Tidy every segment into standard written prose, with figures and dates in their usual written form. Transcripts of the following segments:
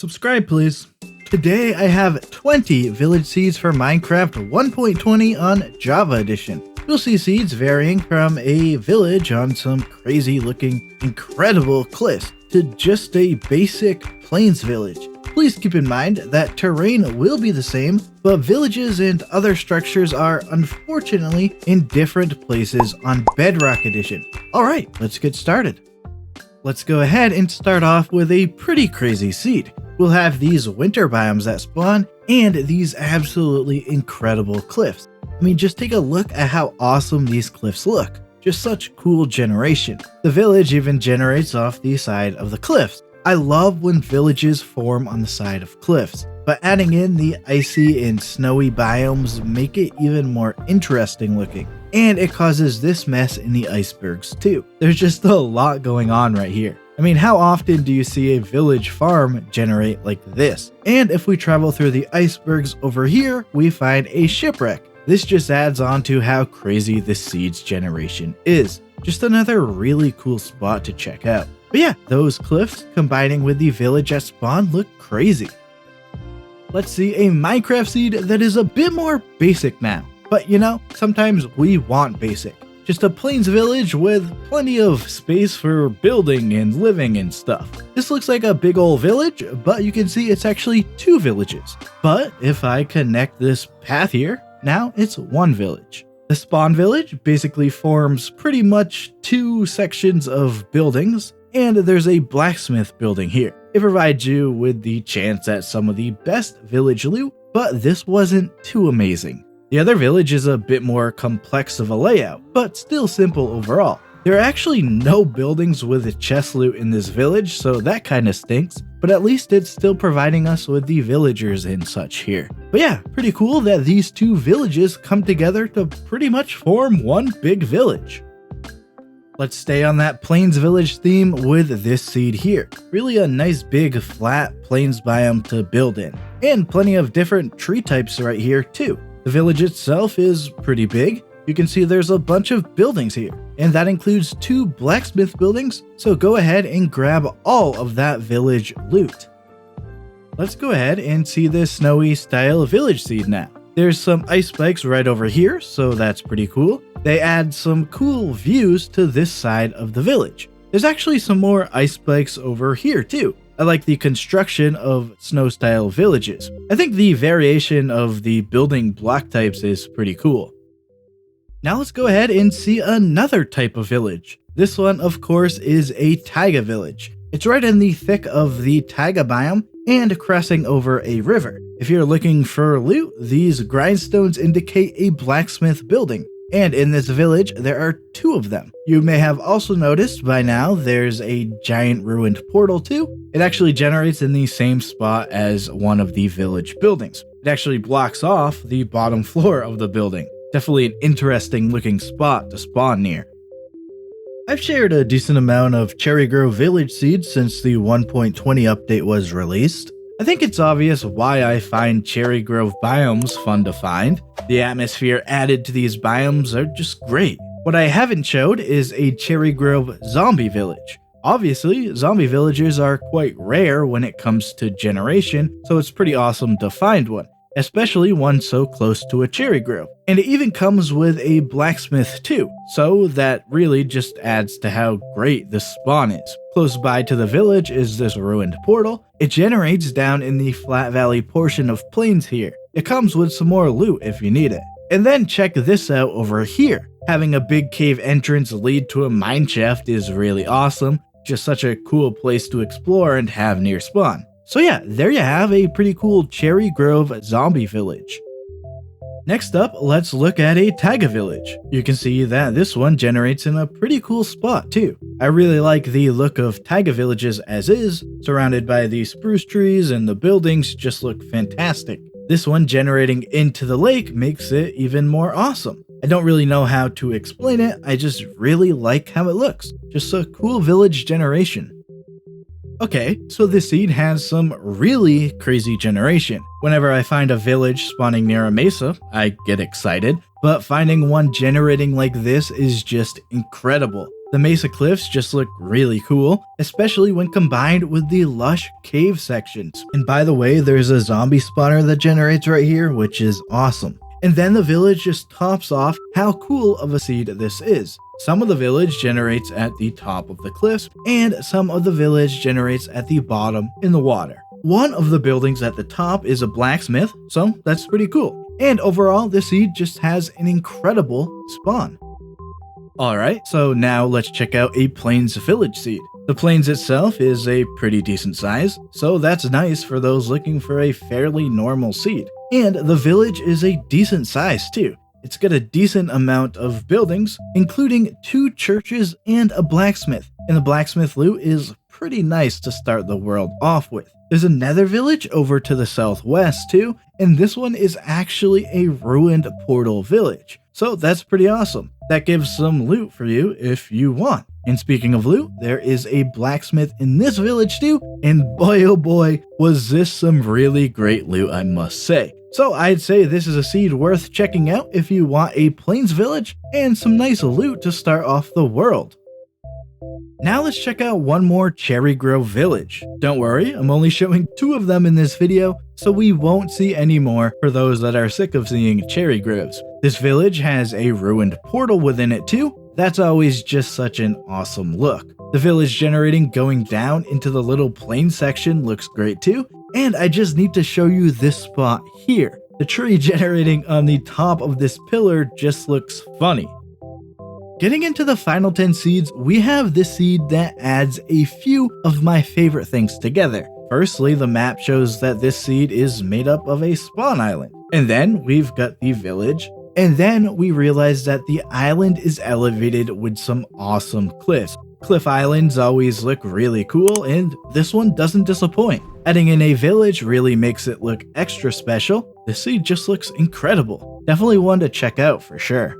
Subscribe please. Today I have 20 village seeds for Minecraft 1.20 on Java Edition. You'll see seeds varying from a village on some crazy looking incredible cliffs to just a basic plains village. Please keep in mind that terrain will be the same, but villages and other structures are unfortunately in different places on Bedrock Edition. Alright, let's get started. Let's go ahead and start off with a pretty crazy seed. We'll have these winter biomes that spawn and these absolutely incredible cliffs. I mean, just take a look at how awesome these cliffs look. Just such cool generation. The village even generates off the side of the cliffs. I love when villages form on the side of cliffs, but adding in the icy and snowy biomes make it even more interesting looking. And it causes this mess in the icebergs too. There's just a lot going on right here. I mean, how often do you see a village farm generate like this? And if we travel through the icebergs over here, we find a shipwreck. This just adds on to how crazy this seeds generation is. Just another really cool spot to check out. But yeah, those cliffs combining with the village at spawn look crazy. Let's see a Minecraft seed that is a bit more basic now. But you know, sometimes we want basic. Just a plains village with plenty of space for building and living and stuff. This looks like a big old village, but you can see it's actually two villages. But if I connect this path here, now it's one village. The spawn village basically forms pretty much two sections of buildings, and there's a blacksmith building here. It provides you with the chance at some of the best village loot, but this wasn't too amazing. The other village is a bit more complex of a layout, but still simple overall. There are actually no buildings with chest loot in this village, so that kinda stinks, but at least it's still providing us with the villagers and such here. But yeah, pretty cool that these two villages come together to pretty much form one big village. Let's stay on that plains village theme with this seed here. Really a nice big flat plains biome to build in, and plenty of different tree types right here too. The village itself is pretty big. You can see there's a bunch of buildings here, and that includes two blacksmith buildings, so go ahead and grab all of that village loot. Let's go ahead and see this snowy style village seed now. There's some ice spikes right over here, so that's pretty cool. They add some cool views to this side of the village. There's actually some more ice spikes over here too. I like the construction of snow-style villages. I think the variation of the building block types is pretty cool. Now let's go ahead and see another type of village. This one, of course, is a Taiga village. It's right in the thick of the Taiga biome and crossing over a river. If you're looking for loot, these grindstones indicate a blacksmith building. And in this village, there are two of them. You may have also noticed by now there's a giant ruined portal too. It actually generates in the same spot as one of the village buildings. It actually blocks off the bottom floor of the building. Definitely an interesting looking spot to spawn near. I've shared a decent amount of Cherry Grove village seeds since the 1.20 update was released. I think it's obvious why I find Cherry Grove biomes fun to find. The atmosphere added to these biomes are just great. What I haven't showed is a Cherry Grove zombie village. Obviously, zombie villages are quite rare when it comes to generation, so it's pretty awesome to find one, especially one so close to a cherry grove. And it even comes with a blacksmith too, so that really just adds to how great this spawn is. Close by to the village is this ruined portal. It generates down in the flat valley portion of plains here. It comes with some more loot if you need it. And then check this out over here. Having a big cave entrance lead to a mine shaft is really awesome. Just such a cool place to explore and have near spawn. So yeah, there you have a pretty cool Cherry Grove zombie village. Next up, let's look at a Taiga village. You can see that this one generates in a pretty cool spot too. I really like the look of Taiga villages as is, surrounded by the spruce trees and the buildings just look fantastic. This one generating into the lake makes it even more awesome. I don't really know how to explain it, I just really like how it looks. Just a cool village generation. Okay, so this seed has some really crazy generation. Whenever I find a village spawning near a mesa, I get excited, but finding one generating like this is just incredible. The Mesa cliffs just look really cool, especially when combined with the lush cave sections. And by the way, there's a zombie spawner that generates right here, which is awesome. And then the village just tops off how cool of a seed this is. Some of the village generates at the top of the cliffs, and some of the village generates at the bottom in the water. One of the buildings at the top is a blacksmith, so that's pretty cool. And overall, this seed just has an incredible spawn. Alright, so now let's check out a Plains village seed. The Plains itself is a pretty decent size, so that's nice for those looking for a fairly normal seed. And the village is a decent size too. It's got a decent amount of buildings, including 2 churches and a blacksmith. And the blacksmith loot is pretty nice to start the world off with. There's another village over to the southwest too, and this one is actually a ruined portal village. So that's pretty awesome. That gives some loot for you if you want. And speaking of loot, there is a blacksmith in this village too, and boy oh boy, was this some really great loot, I must say. So I'd say this is a seed worth checking out if you want a Plains village and some nice loot to start off the world. Now let's check out one more Cherry Grove village. Don't worry, I'm only showing 2 of them in this video, so we won't see any more for those that are sick of seeing cherry groves. This village has a ruined portal within it too. That's always just such an awesome look. The village generating going down into the little plain section looks great too, and I just need to show you this spot here. The tree generating on the top of this pillar just looks funny. Getting into the final 10 seeds, we have this seed that adds a few of my favorite things together. Firstly, the map shows that this seed is made up of a spawn island. And then we've got the village. And then we realize that the island is elevated with some awesome cliffs. Cliff islands always look really cool, and this one doesn't disappoint. Adding in a village really makes it look extra special. This seed just looks incredible. Definitely one to check out for sure.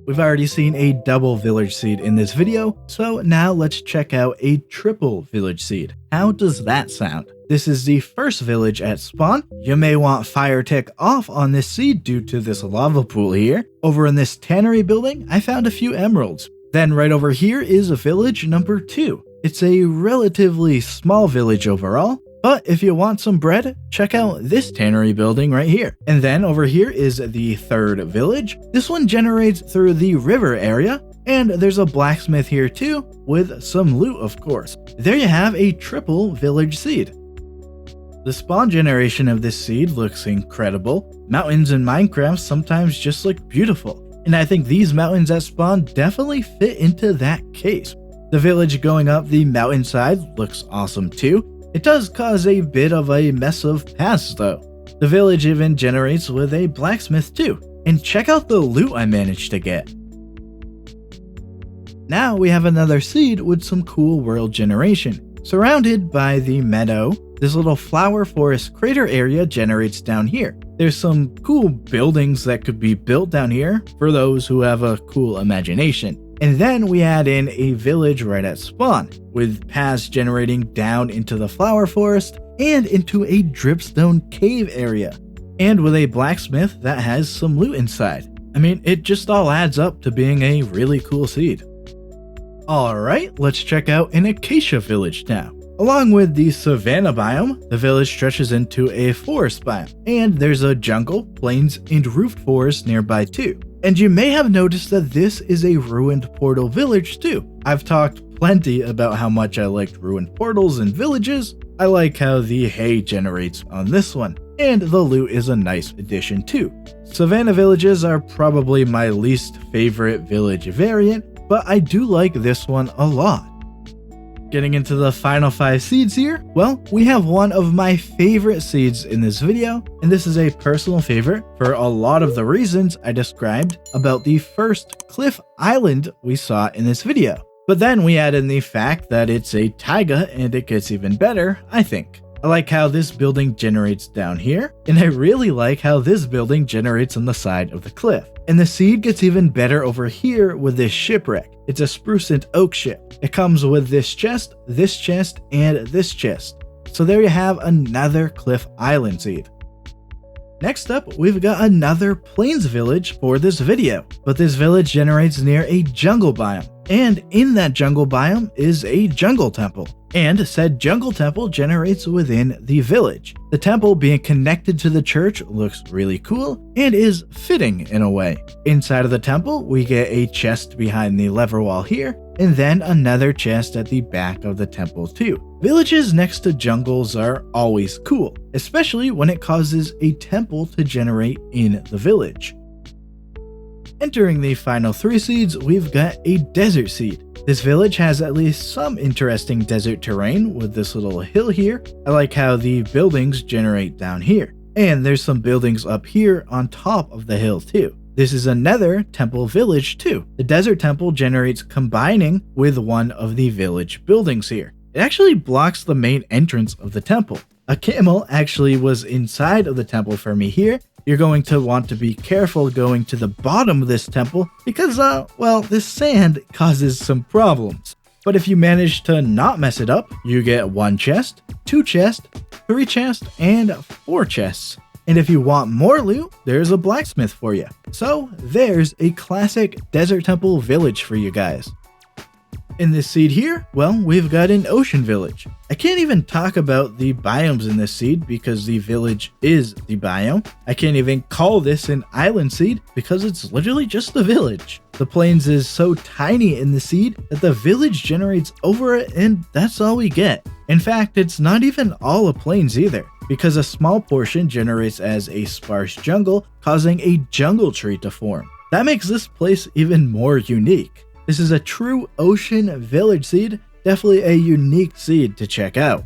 We've already seen a double village seed in this video, so now let's check out a triple village seed. How does that sound? This is the first village at spawn. You may want fire tick off on this seed due to this lava pool here. Over in this tannery building, I found a few emeralds. Then right over here is village number 2. It's a relatively small village overall, but if you want some bread, check out this tannery building right here. And then over here is the third village. This one generates through the river area, and there's a blacksmith here too, with some loot of course. There you have a triple village seed. The spawn generation of this seed looks incredible. Mountains in Minecraft sometimes just look beautiful, and I think these mountains at spawn definitely fit into that case. The village going up the mountainside looks awesome too. It does cause a bit of a mess of paths though. The village even generates with a blacksmith too. And check out the loot I managed to get. Now we have another seed with some cool world generation. Surrounded by the meadow, this little flower forest crater area generates down here. There's some cool buildings that could be built down here for those who have a cool imagination. And then we add in a village right at spawn, with paths generating down into the flower forest and into a dripstone cave area, and with a blacksmith that has some loot inside. I mean, it just all adds up to being a really cool seed. Alright, let's check out an acacia village now. Along with the savanna biome, the village stretches into a forest biome, and there's a jungle, plains, and roofed forest nearby too. And you may have noticed that this is a ruined portal village too. I've talked plenty about how much I liked ruined portals and villages. I like how the hay generates on this one, and the loot is a nice addition too. Savanna villages are probably my least favorite village variant, but I do like this one a lot. Getting into the final 5 seeds here, well, we have one of my favorite seeds in this video, and this is a personal favorite for a lot of the reasons I described about the first cliff island we saw in this video. But then we add in the fact that it's a taiga, and it gets even better, I think. I like how this building generates down here, and I really like how this building generates on the side of the cliff. And the seed gets even better over here with this shipwreck. It's a spruce and oak ship. It comes with this chest, and this chest. So there you have another cliff island seed. Next up, we've got another plains village for this video, but this village generates near a jungle biome. And in that jungle biome is a jungle temple. And said jungle temple generates within the village. The temple being connected to the church looks really cool and is fitting in a way. Inside of the temple, we get a chest behind the lever wall here, and then another chest at the back of the temple too. Villages next to jungles are always cool, especially when it causes a temple to generate in the village. Entering the final 3 seeds, we've got a desert seed. This village has at least some interesting desert terrain with this little hill here. I like how the buildings generate down here. And there's some buildings up here on top of the hill too. This is another temple village too. The desert temple generates combining with one of the village buildings here. It actually blocks the main entrance of the temple. A camel actually was inside of the temple for me here. You're going to want to be careful going to the bottom of this temple because, well, this sand causes some problems. But if you manage to not mess it up, you get 1 chest, 2 chests, 3 chests, and 4 chests. And if you want more loot, there's a blacksmith for you. So there's a classic desert temple village for you guys. In this seed here, well, we've got an ocean village. I can't even talk about the biomes in this seed because the village is the biome. I can't even call this an island seed because it's literally just the village. The plains is so tiny in the seed that the village generates over it, and that's all we get. In fact, it's not even all a plains either, because a small portion generates as a sparse jungle, causing a jungle tree to form. That makes this place even more unique. This is a true ocean village seed, definitely a unique seed to check out.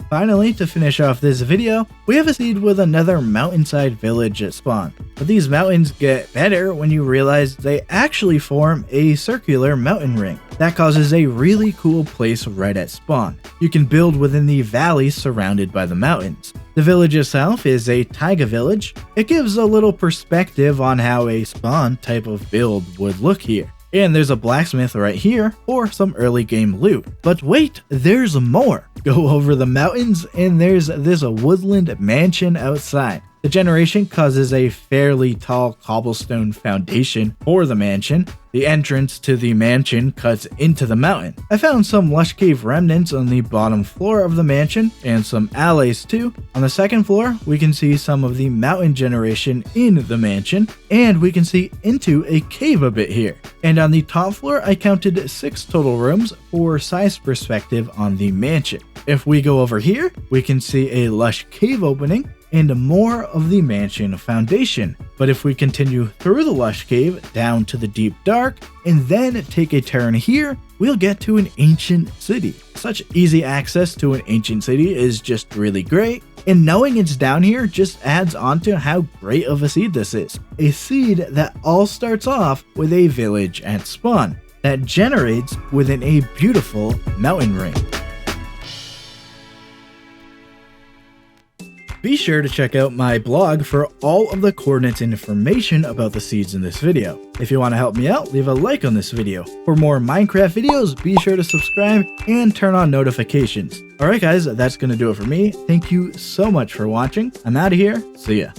Finally, to finish off this video, we have a seed with another mountainside village at spawn. But these mountains get better when you realize they actually form a circular mountain ring. That causes a really cool place right at spawn. You can build within the valleys surrounded by the mountains. The village itself is a Taiga village. It gives a little perspective on how a spawn type of build would look here. And there's a blacksmith right here for some early game loot. But wait, there's more. Go over the mountains and there's this woodland mansion outside. The generation causes a fairly tall cobblestone foundation for the mansion. The entrance to the mansion cuts into the mountain. I found some lush cave remnants on the bottom floor of the mansion and some alleys too. On the second floor, we can see some of the mountain generation in the mansion, and we can see into a cave a bit here. And on the top floor, I counted 6 total rooms for size perspective on the mansion. If we go over here, we can see a lush cave opening and more of the mansion foundation. But if we continue through the lush cave down to the deep dark and then take a turn here, we'll get to an ancient city. Such easy access to an ancient city is just really great, and knowing it's down here just adds on to how great of a seed this is. A seed that all starts off with a village at spawn that generates within a beautiful mountain ring. Be sure to check out my blog for all of the coordinates and information about the seeds in this video. If you want to help me out, leave a like on this video. For more Minecraft videos, be sure to subscribe and turn on notifications. Alright guys, that's going to do it for me. Thank you so much for watching. I'm out of here. See ya.